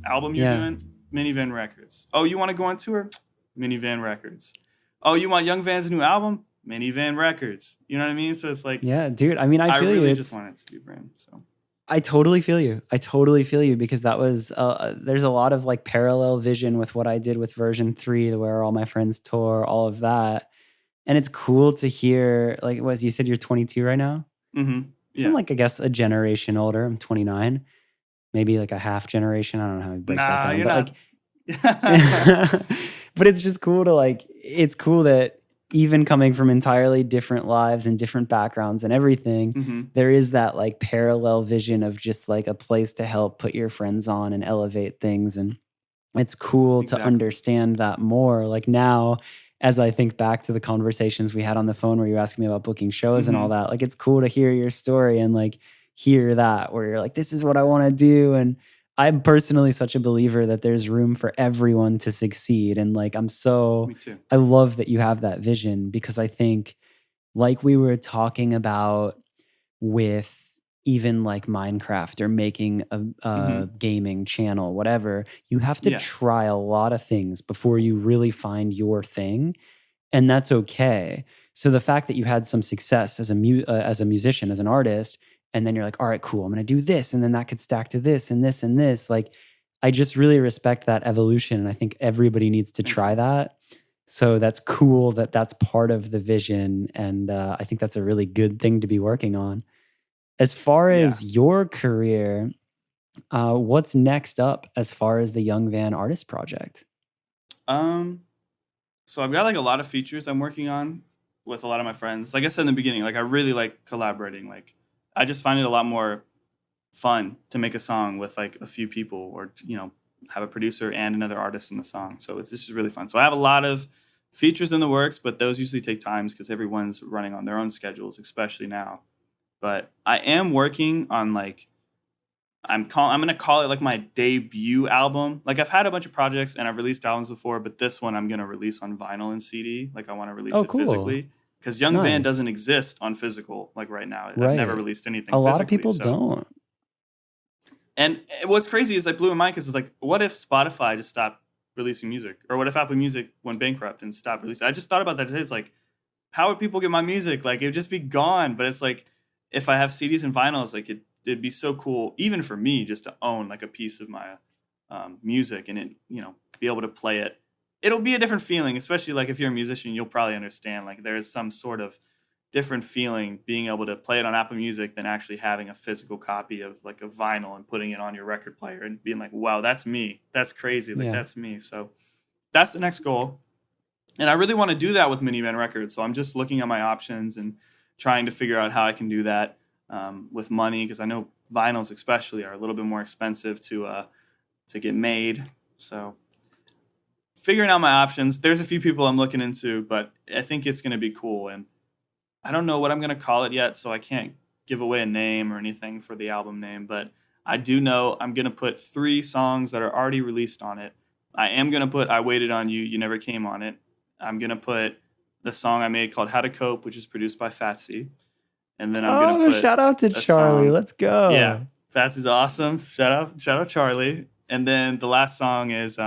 album you're doing. Minivan Records. Oh, you want to go on tour? Minivan Records. Oh, you want Young Van's new album? Minivan Records. You know what I mean? So it's like, yeah, dude. I mean, I feel really you. just want it to be a brand. So. I totally feel you. Because that was there's a lot of like parallel vision with what I did with version 3, where all my friends tour, all of that. And it's cool to hear, like, you said you're 22 right now? Mm-hmm. Yeah. So I'm like, I guess a generation older. I'm 29, maybe like a half generation. I don't know how you break that down. You're but not. like, but it's just cool it's cool that even coming from entirely different lives and different backgrounds and everything, there is that like parallel vision of just like a place to help put your friends on and elevate things. And it's cool to understand that more. Like now, as I think back to the conversations we had on the phone where you asked me about booking shows and all that, like it's cool to hear your story and like hear that where you're like, this is what I want to do. And I'm personally such a believer that there's room for everyone to succeed. And like, Me too. I love that you have that vision, because I think like we were talking about with even like Minecraft or making a gaming channel, whatever, you have to try a lot of things before you really find your thing. And that's okay. So the fact that you had some success as a musician, as an artist, and then you're like, all right, cool, I'm going to do this. And then that could stack to this and this and this. Like, I just really respect that evolution. And I think everybody needs to try that. So that's cool that that's part of the vision. And I think that's a really good thing to be working on. As far as your career, what's next up as far as the Young Van Artist Project? So I've got like a lot of features I'm working on with a lot of my friends. Like I said in the beginning, like I really like collaborating. Like I just find it a lot more fun to make a song with like a few people, or have a producer and another artist in the song. So it's just really fun. So I have a lot of Features in the works, but those usually take times because everyone's running on their own schedules, especially now. But I am working on like I'm gonna call it like my debut album. Like I've had a bunch of projects and I've released albums before, but this one I'm gonna release on vinyl and CD. Like I want to release Oh, it cool. physically because Young Van Nice. doesn't exist on physical like right now. I've never Right. released A anything lot of physically. people So don't. and what's crazy is I blew my mind because it's like, what if Spotify just stopped releasing music, or what if Apple Music went bankrupt and stopped releasing? I just thought about that today. It's like, how would people get my music? Like it'd just be gone. But it's like, if I have CDs and vinyls, like it'd be so cool, even for me, just to own like a piece of my music and it, be able to play it. It'll be a different feeling, especially like if you're a musician, you'll probably understand. Like there is some sort of different feeling being able to play it on Apple Music than actually having a physical copy of like a vinyl and putting it on your record player and being like, wow, that's me. That's crazy. Like Yeah. that's me. So that's the next goal. And I really want to do that with Minivan Records. So I'm just looking at my options and trying to figure out how I can do that with money, because I know vinyls especially are a little bit more expensive to get made. So figuring out my options. There's a few people I'm looking into, but I think it's going to be cool. And I don't know what I'm going to call it yet, so I can't give away a name or anything for the album name, but I do know I'm going to put 3 songs that are already released on it. I am going to put I Waited on You, You Never Came on it. I'm going to put the song I made called How to Cope, which is produced by fats'e. And then I'm going to Oh, put shout out to a Charlie. song. Let's Yeah, go. fats'e's awesome. Shout out Charlie. And then the last song is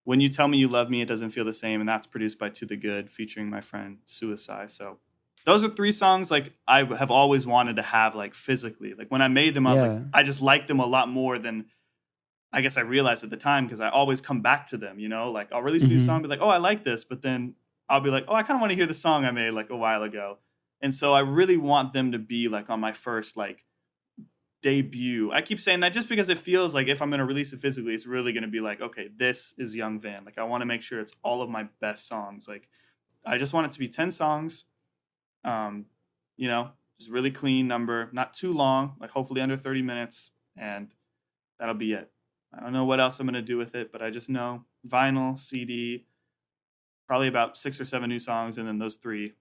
When You Tell Me You Love Me, It Doesn't Feel the Same. And that's produced by To The Good, featuring my friend Suicide. So those are 3 songs like I have always wanted to have like physically. Like when I made them, I was like, Yeah. I just liked them a lot more than I guess I realized at the time, because I always come back to them, like I'll release a new song, Hmm. be like, oh, I like this. But then I'll be like, oh, I kind of want to hear the song I made like a while ago. And so I really want them to be like on my first like debut. I keep saying that just because it feels like if I'm going to release it physically, it's really going to be like, okay, this is Young Van. Like I want to make sure it's all of my best songs. Like I just want it to be 10 songs. Um, just really clean number, not too long, like hopefully under 30 minutes, and that'll be it. I don't know what else I'm going to do with it, but I just know vinyl, CD, probably about 6 or 7 new songs, and then those three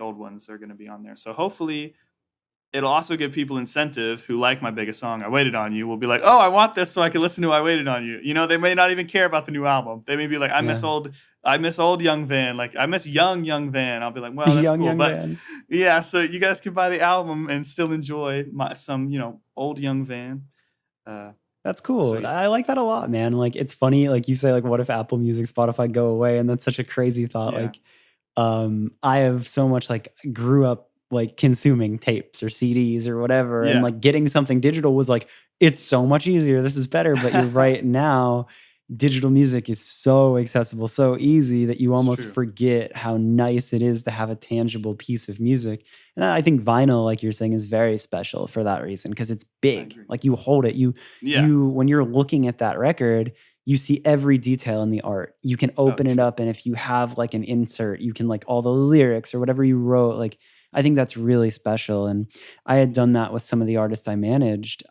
old ones are going to be on there. So hopefully it'll also give people incentive who like my biggest song, I Waited on You, will be like, oh, I want this so I can listen to I Waited on You. They may not even care about the new album. They may be like, Yeah. I miss old Young Van. Like I miss young Van. I'll be like, well, that's cool. Young But man. yeah, so you guys can buy the album and still enjoy some, old Young Van. That's So cool. I like that a lot, man. Like it's funny, like you say, like, what if Apple Music, Spotify go away? And that's such a crazy thought. yeah, Like, I have so much like grew up like consuming tapes or CDs or whatever, and yeah. like getting something digital was like it's so much easier. This is better. But you're right now, digital music is so accessible, so easy that you It's almost true. forget how nice it is to have a tangible piece of music. And I think vinyl, like you're saying, is very special for that reason because it's I big. agree. Like you hold it, Yeah. when you're looking at that record, you see every detail in the art. You can Oh, open it true. up, and if you have like an insert, you can like all the lyrics or whatever you wrote. Like I think that's really special. And I had Me done too. that with some of the artists I managed,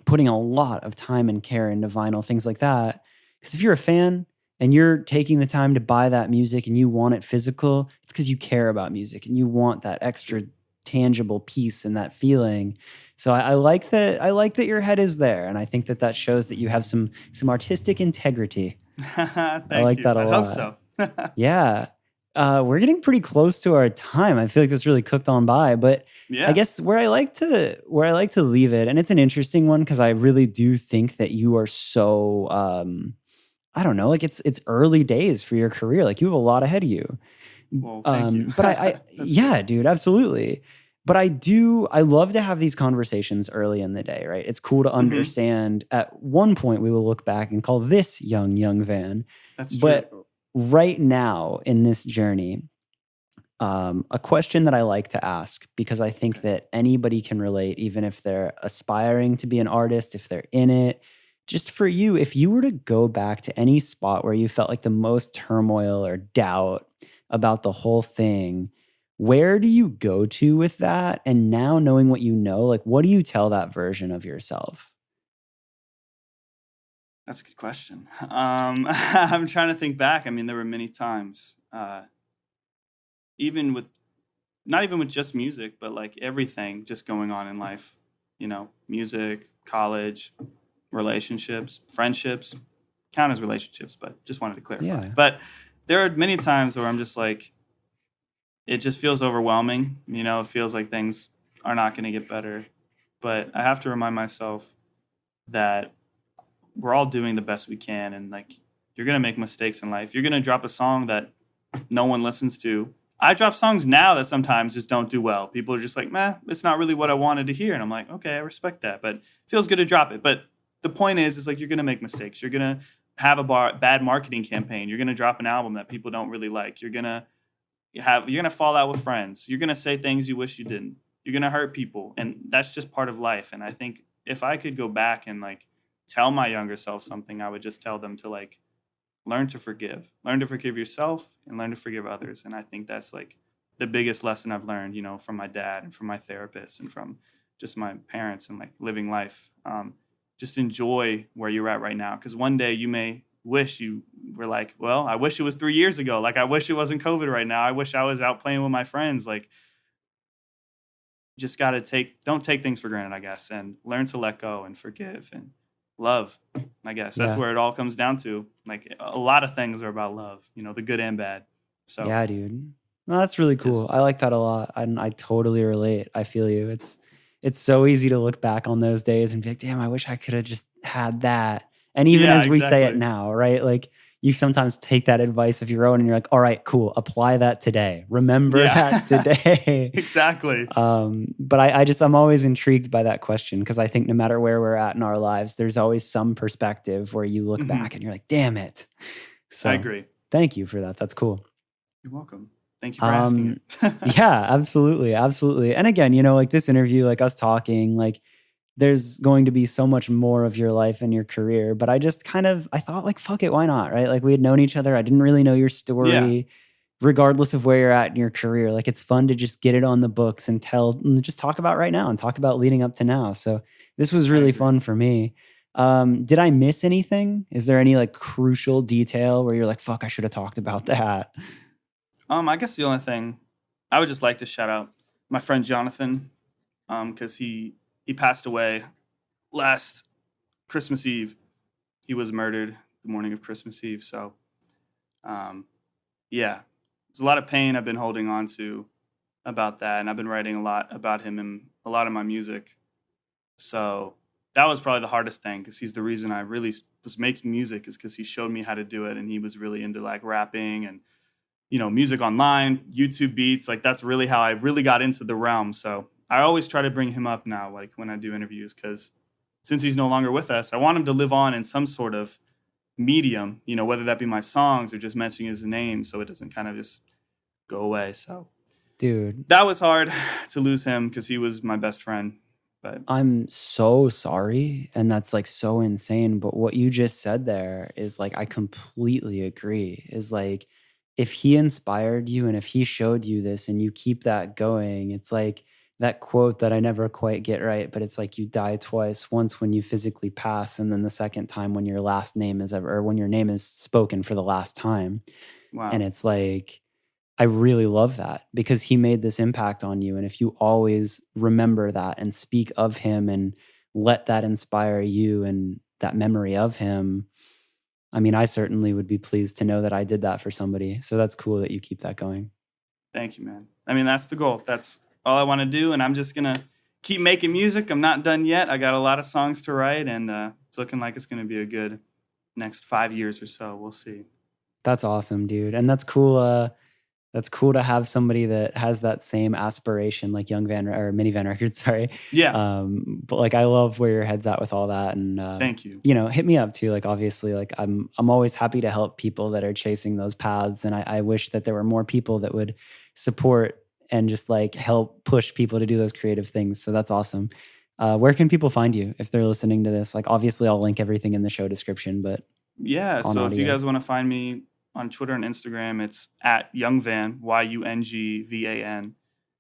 putting a lot of time and care into vinyl, things like that. Because if you're a fan and you're taking the time to buy that music and you want it physical, it's because you care about music and you want that extra True. tangible piece and that feeling. So I like that. I like that your head is there, and I think that that shows that you have some artistic integrity. I Thank like you. that a I'd hope lot. so. Yeah. We're getting pretty close to our time. I feel like this really cooked on by, but I Yeah. guess where I like to leave it, and it's an interesting one because I really do think that you are so I don't know, like it's early days for your career. Like you have a lot ahead of you. Well, thank you. But I That's good. yeah, dude, absolutely. But I love to have these conversations early in the day, right? It's cool to Hmm. understand at one point we will look back and call this young Van. That's true. But right now in this journey, a question that I like to ask because I think Okay. that anybody can relate, even if they're aspiring to be an artist, if they're in it. Just for you, if you were to go back to any spot where you felt like the most turmoil or doubt about the whole thing, where do you go to with that? And now knowing what you know, like what do you tell that version of yourself? That's a good question. I'm trying to think back. I mean, there were many times, even with not even with just music, but like everything just going on in life. Music, college, relationships, friendships, count as relationships, but just wanted to clarify. Yeah. But there are many times where I'm just like, it just feels overwhelming. It feels like things are not going to get better. But I have to remind myself that we're all doing the best we can. And like, you're going to make mistakes in life. You're going to drop a song that no one listens to. I drop songs now that sometimes just don't do well. People are just like, meh, it's not really what I wanted to hear. And I'm like, okay, I respect that, but it feels good to drop it. But the point is like, you're going to make mistakes. You're going to have a bad marketing campaign. You're going to drop an album that people don't really like. You're going to fall out with friends. You're going to say things you wish you didn't. You're going to hurt people. And that's just part of life. And I think if I could go back and like tell my younger self something, I would just tell them to like, learn to forgive yourself and learn to forgive others. And I think that's like the biggest lesson I've learned, from my dad and from my therapist and from just my parents and like living life. Just enjoy where you're at right now. Cause one day you may wish you were like, well, I wish it was 3 years ago. Like, I wish it wasn't COVID right now. I wish I was out playing with my friends. Like, just don't take things for granted, I guess, and learn to let go and forgive and love, I guess. That's Yeah. where it all comes down to. Like, a lot of things are about love, the good and bad. So Yeah, dude. No, that's really cool. just, I like that a lot. I totally relate. I feel you. It's so easy to look back on those days and be like, damn, I wish I could have just had that. And even yeah, as we say it exactly. now, right? Like you sometimes take that advice of your own and you're like, all right, cool. Apply that today. Remember that Yeah, today. exactly. But I'm always intrigued by that question because I think no matter where we're at in our lives, there's always some perspective where you look Hmm. back and you're like, damn it. I So agree. thank you for that. That's cool. You're welcome. Thank you for asking Um, it. yeah, absolutely, absolutely. And again, like this interview, like us talking, like there's going to be so much more of your life and your career. But I thought like, fuck it, why not? Right? Like we had known each other. I didn't really know your Yeah, story, regardless of where you're at in your career. Like it's fun to just get it on the books and just talk about right now and talk about leading up to now. So this was I really agree. fun for me. Did I miss anything? Is there any like crucial detail where you're like, fuck, I should have talked about that? I guess the only thing I would just like to shout out my friend Jonathan, because he passed away last Christmas Eve. He was murdered the morning of Christmas Eve. So, um, yeah, there's a lot of pain I've been holding on to about that, and I've been writing a lot about him in a lot of my music. So that was probably the hardest thing because he's the reason I really was making music is because he showed me how to do it, and he was really into like rapping and music online, YouTube beats. Like that's really how I really got into the realm. So I always try to bring him up now, like when I do interviews, because since he's no longer with us, I want him to live on in some sort of medium, whether that be my songs or just mentioning his name so it doesn't kind of just go away. So Dude, that was hard to lose him because he was my best friend. But I'm so sorry, and that's, like, so insane, but what you just said there is, like, I completely agree, is, like, if he inspired you and if he showed you this and you keep that going, it's like that quote that I never quite get right, but it's like you die twice, once when you physically pass, and then the second time when your last name is ever or when your name is spoken for the last time, and wow, it's like I really love that because he made this impact on you. And if you always remember that and speak of him and let that inspire you and that memory of him, I mean, I certainly would be pleased to know that I did that for somebody. So that's cool that you keep that going. thank you, man. I mean, that's the goal. That's all I want to do. And I'm just going to keep making music. I'm not done yet. I got a lot of songs to write, and it's looking like it's going to be a good next 5 years or so. We'll see. That's awesome, dude. And that's cool to have somebody that has that same aspiration like Young Van or Minivan Records, sorry. Yeah. But like I love where your head's at with all that and Thank you. hit me up too. Like obviously like I'm always happy to help people that are chasing those paths. And I wish that there were more people that would support and just like help push people to do those creative things. So that's awesome. Where can people find you if they're listening to this? Like obviously I'll link everything in the show description, but Yeah. on So if you audio. guys want to find me on Twitter and Instagram, it's at Youngvan, YUNGVAN.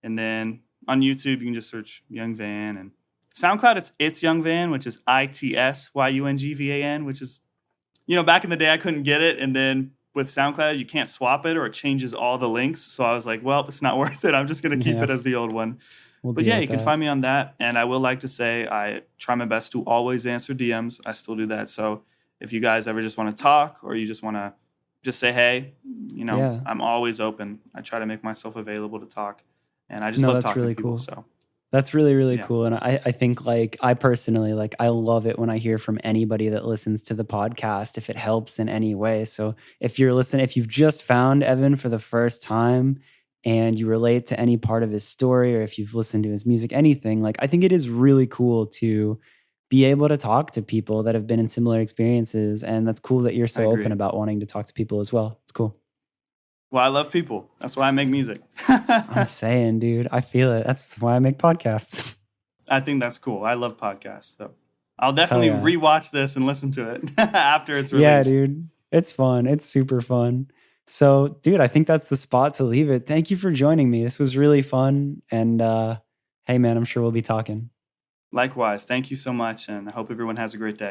And then on YouTube, you can just search Young Van. And SoundCloud, it's Young Van, which is ITSYUNGVAN, which is back in the day I couldn't get it, and then with SoundCloud you can't swap it or it changes all the links. So I was like, well, it's not worth it. I'm just gonna keep Yeah, it as the old one. we'll But deal yeah, with you can that. find me on that. And I will like to say I try my best to always answer DMs. I still do that. So if you guys ever just want to talk or you just want to just say hey, Yeah. I'm always open. I try to make myself available to talk. And I just No, love that's talking to really people. cool. So That's really, really yeah, cool. And I think like I personally like I love it when I hear from anybody that listens to the podcast if it helps in any way. So if you're listening, if you've just found Evan for the first time and you relate to any part of his story or if you've listened to his music, anything, like I think it is really cool to be able to talk to people that have been in similar experiences. And that's cool that you're I so open agree. about wanting to talk to people as well. It's cool. Well, I love people. That's why I make music. I'm saying, dude, I feel it. That's why I make podcasts. I think that's cool. I love podcasts. So I'll Hell definitely yeah. rewatch this and listen to it after it's Yeah, released. dude. It's fun. It's super fun. So, dude, I think that's the spot to leave it. Thank you for joining me. This was really fun. And hey, man, I'm sure we'll be talking. Likewise. Thank you so much. And I hope everyone has a great day.